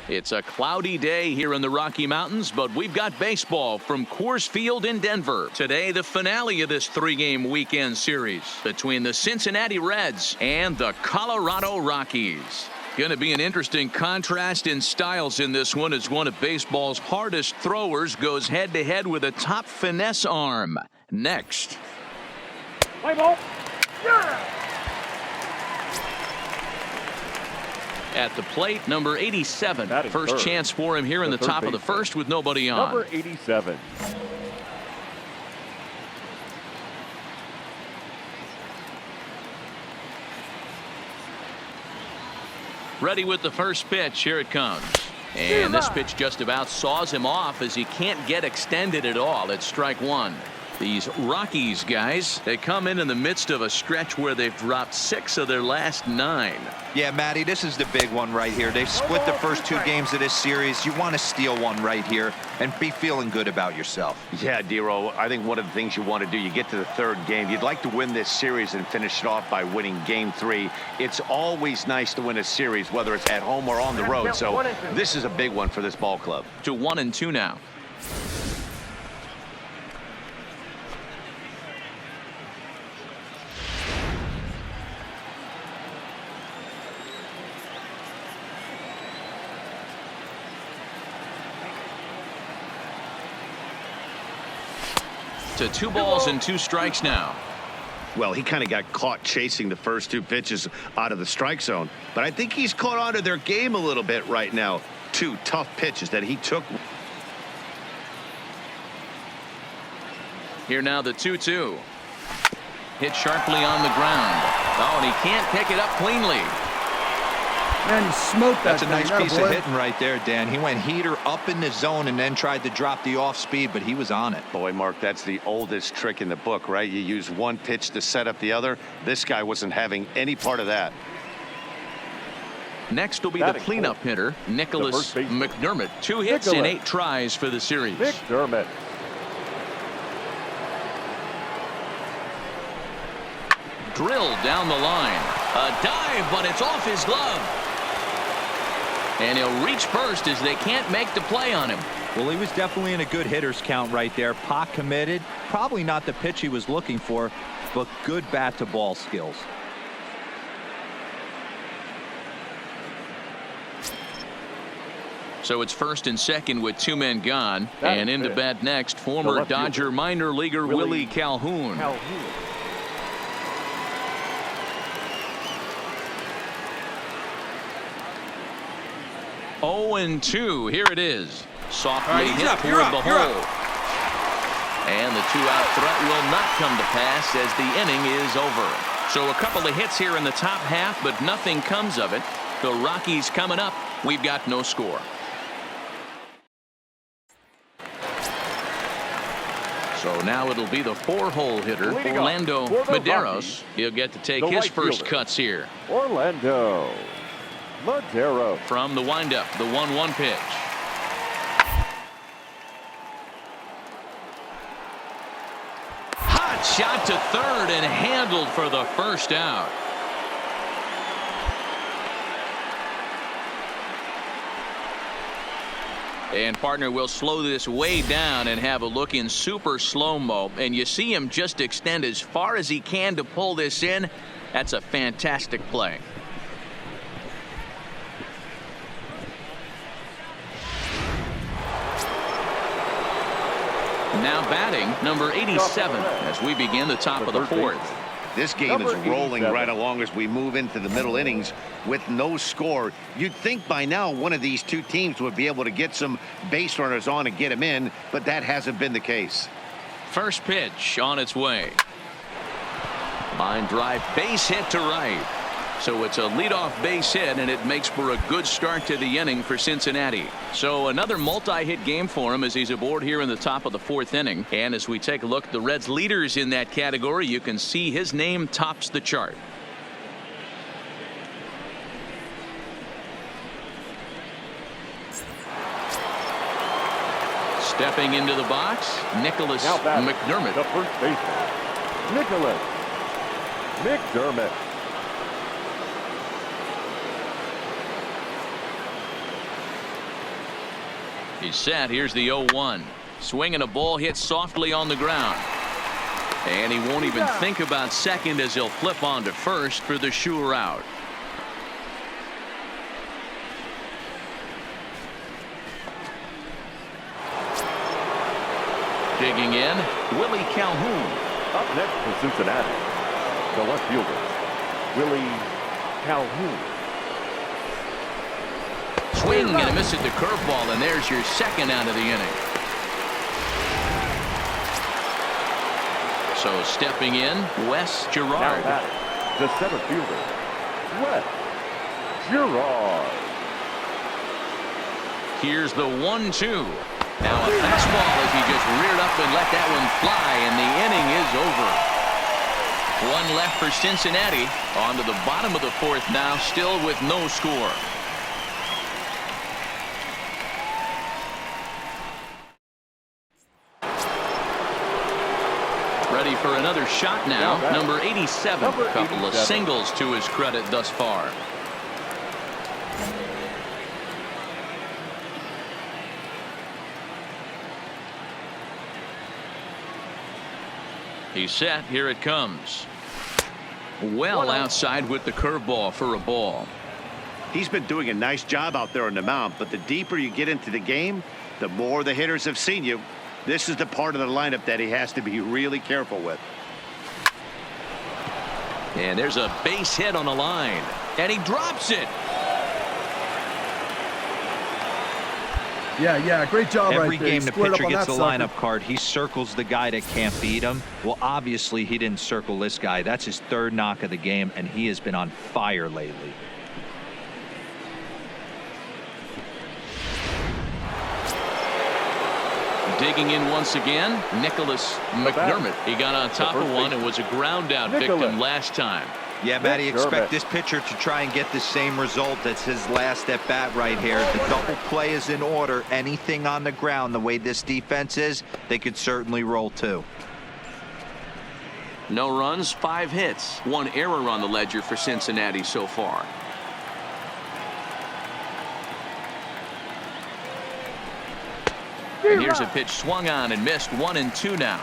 It's a cloudy day here in the Rocky Mountains, but we've got baseball from Coors Field in Denver. Today, the finale of this three-game weekend series between the Cincinnati Reds and the Colorado Rockies. Going to be an interesting contrast in styles in this one as one of baseball's hardest throwers goes head-to-head with a top finesse arm. Next. Play ball. Yeah. At the plate, number 87. First third. chance for him here in the top of the first with nobody on. Number 87. Ready with the first pitch. Here it comes. And this pitch just about saws him off as he can't get extended at all. It's strike one. These Rockies guys, they come in the midst of a stretch where they've dropped 6 of their last 9. Yeah, Matty, this is the big one right here. They've split the first 2 games of this series. You want to steal one right here and be feeling good about yourself. Yeah, Dero, I think one of the things you want to do, you get to the 3rd game, you'd like to win this series and finish it off by winning game 3. It's always nice to win a series, whether it's at home or on the road. So this is a big one for this ball club. To 1-2 now. To 2 balls and 2 strikes now. Well, he kind of got caught chasing the first 2 pitches out of the strike zone, but I think he's caught on to their game a little bit right now. 2 tough pitches that he took. Here now the 2-2. Hit sharply on the ground. Oh, and he can't pick it up cleanly. Man, you smoked that. That's a nice piece of hitting right there, Dan. He went heater up in the zone and then tried to drop the off speed, but he was on it. Boy, Mark, that's the oldest trick in the book, right? You use one pitch to set up the other. This guy wasn't having any part of that. Next will be the cleanup hitter, Nicholas McDermott. 2 hits in 8 tries for the series. McDermott. Drilled down the line. A dive, but it's off his glove. And he'll reach first as they can't make the play on him. Well, he was definitely in a good hitter's count right there. Pot committed. Probably not the pitch he was looking for, but good bat-to-ball skills. So it's first and second with 2 men gone. And into bat next, former Dodger minor leaguer Willie Calhoun. 0-2. Here it is. Softly hit toward the hole. And the 2-out threat will not come to pass as the inning is over. So a couple of hits here in the top half, but nothing comes of it. The Rockies coming up. We've got no score. So now it'll be the 4-hole hitter, Orlando Medeiros. He'll get to take his first cuts here. Orlando Medeiros. From the windup, the 1-1 pitch. Hot shot to third and handled for the first out. And partner will slow this way down and have a look in super slow-mo. And you see him just extend as far as he can to pull this in. That's a fantastic play. Now batting, number 87, as we begin the top of the 4th. This game is rolling right along as we move into the middle innings with no score. You'd think by now one of these 2 teams would be able to get some base runners on and get them in, but that hasn't been the case. First pitch on its way. Line drive, base hit to right. So it's a leadoff base hit, and it makes for a good start to the inning for Cincinnati. So another multi-hit game for him as he's aboard here in the top of the 4th inning. And as we take a look at the Reds leaders in that category, you can see his name tops the chart. Stepping into the box, Nicholas McDermott. The first baseman, Nicholas McDermott. He's set. Here's the 0-1. Swinging a ball hit softly on the ground. And he won't even think about second as he'll flip on to first for the sure out. Digging in, Willie Calhoun. Up next for Cincinnati, the left fielder, Willie Calhoun. Swing and a miss at the curveball, and there's your second out of the inning. So stepping in, Wes Gerard. Now batting, the center fielder, Wes Gerard. Here's the 1-2. Now a fastball as he just reared up and let that one fly, and the inning is over. One left for Cincinnati. On to the bottom of the fourth now, still with no score. Ready for another shot now. Number 87. A couple of singles to his credit thus far. He's set. Here it comes. Well outside with the curveball for a ball. He's been doing a nice job out there on the mound, but the deeper you get into the game, the more the hitters have seen you. This is the part of the lineup that he has to be really careful with. And there's a base hit on the line, and he drops it. Yeah, great job right there. Every game the Squared up pitcher on gets that a sucker. lineup card, he circles the guy that can't beat him. Well, obviously he didn't circle this guy. That's his third knock of the game, and he has been on fire lately. Digging in once again, Nicholas McDermott. He got on top of one and was a ground out victim last time. Yeah, Matty, expect this pitcher to try and get the same result. That's his last at bat right here. The double play is in order. Anything on the ground, the way this defense is, they could certainly roll too. No runs, 5 hits, 1 error on the ledger for Cincinnati so far. And here's a pitch swung on and missed. 1-2 now.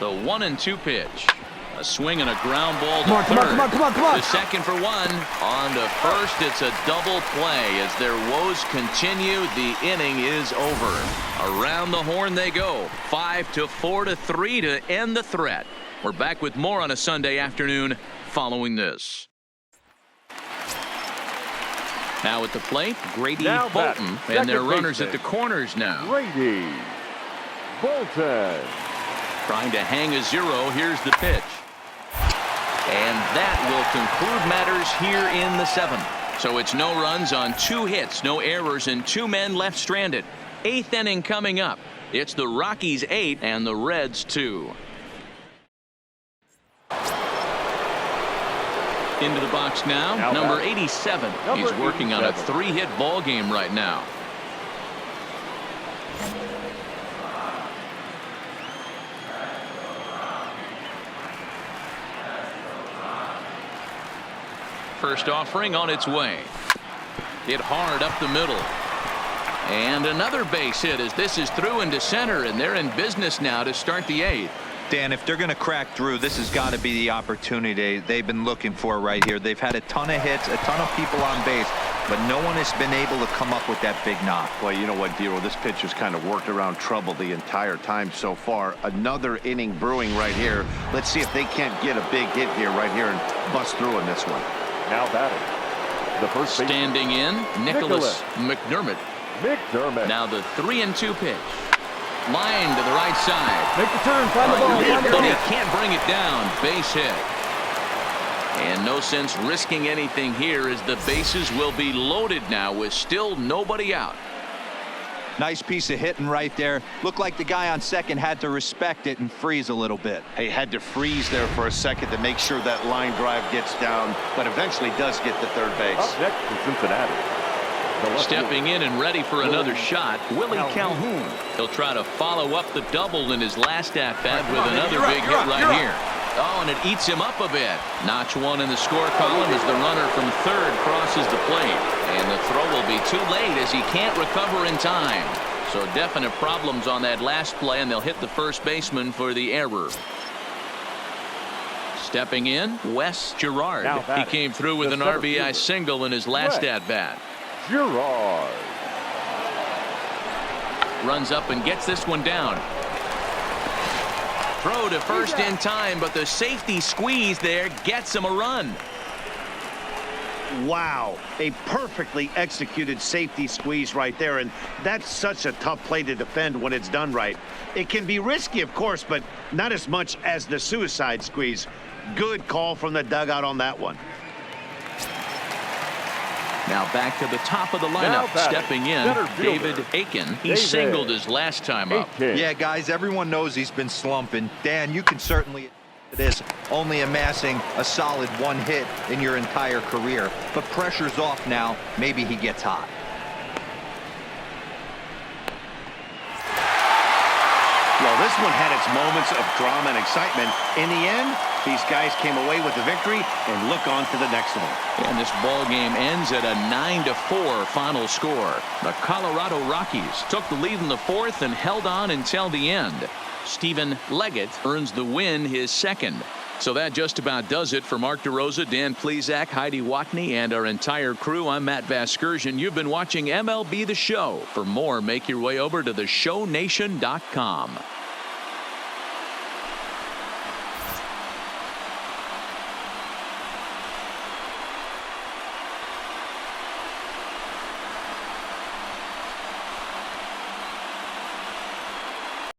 The 1-2 pitch. A swing and a ground ball to third. Come on. The second for 1. On to first. It's a double play. As their woes continue, the inning is over. Around the horn they go. 5-4-3 to end the threat. We're back with more on a Sunday afternoon following this. Now at the plate, Grady Bolton. And their runners at the corners now. Grady Bolton. Trying to hang a 0. Here's the pitch. And that will conclude matters here in the 7th. So it's no runs on 2 hits, no errors, and 2 men left stranded. 8th inning coming up. It's the Rockies 8 and the Reds 2. Into the box now, number 87. He's working on a 3-hit ball game right now. First offering on its way. Hit hard up the middle. And another base hit as this is through into center, and they're in business now to start the 8th. Dan, if they're going to crack through, this has got to be the opportunity they've been looking for right here. They've had a ton of hits, a ton of people on base, but no one has been able to come up with that big knock. Well, you know what, Dero, this pitcher's kind of worked around trouble the entire time so far. Another inning brewing right here. Let's see if they can't get a big hit here right here and bust through in this one. Now batting, the first baseman, standing in, Nicholas McDermott. Now the 3-2 pitch. Line to the right side. Make the turn, find the ball. But he can't bring it down. Base hit. And no sense risking anything here as the bases will be loaded now with still nobody out. Nice piece of hitting right there. Looked like the guy on second had to respect it and freeze a little bit. He had to freeze there for a second to make sure that line drive gets down, but eventually does get to third base. Up next to Cincinnati. Stepping in and ready for another shot, Willie Calhoun. He'll try to follow up the double in his last at-bat with another big hit right here. Oh, and it eats him up a bit. Notch one in the score column as the runner from third crosses the plate. And the throw will be too late as he can't recover in time. So definite problems on that last play, and they'll hit the first baseman for the error. Stepping in, Wes Girard. He came through with an RBI single in his last at-bat. Girard runs up and gets this one down. Throw to first in time, but the safety squeeze there gets him a run. Wow, a perfectly executed safety squeeze right there, and that's such a tough play to defend when it's done right. It can be risky, of course, but not as much as the suicide squeeze. Good call from the dugout on that one. Now back to the top of the lineup. Stepping in, David Aiken. He singled his last time up. Yeah, guys, everyone knows he's been slumping. Dan, you can certainly this only amassing a solid one hit in your entire career. But pressure's off now. Maybe he gets hot. Well, this one had its moments of drama and excitement. In the end, these guys came away with the victory and look on to the next one. And this ball game ends at a 9-4 final score. The Colorado Rockies took the lead in the fourth and held on until the end. Stephen Leggett earns the win, his second. So that just about does it for Mark DeRosa, Dan Plesac, Heidi Watney, and our entire crew. I'm Matt Vasgersian. You've been watching MLB The Show. For more, make your way over to theshownation.com.